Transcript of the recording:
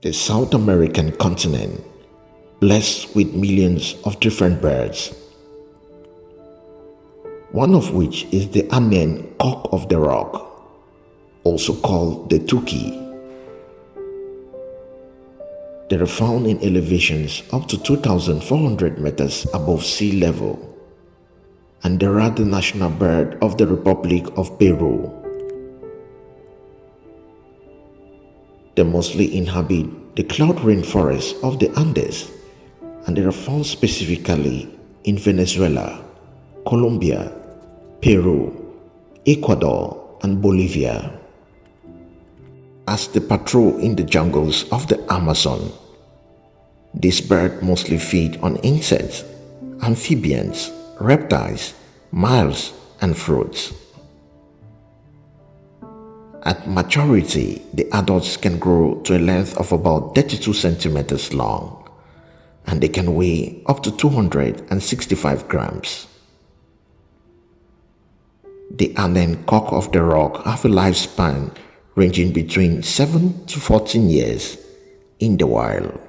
The South American continent, blessed with millions of different birds, one of which is the Andean cock of the rock, also called the turkey. They are found in elevations up to 2,400 meters above sea level, and they are the national bird of the Republic of Peru. They mostly inhabit the cloud rainforests of the Andes, and they are found specifically in Venezuela, Colombia, Peru, Ecuador, and Bolivia. As they patrol in the jungles of the Amazon, this bird mostly feed on insects, amphibians, reptiles, mammals, and fruits. At maturity, the adults can grow to a length of about 32 centimeters long, and they can weigh up to 265 grams. The Andean cock of the rock have a lifespan ranging between 7 to 14 years in the wild.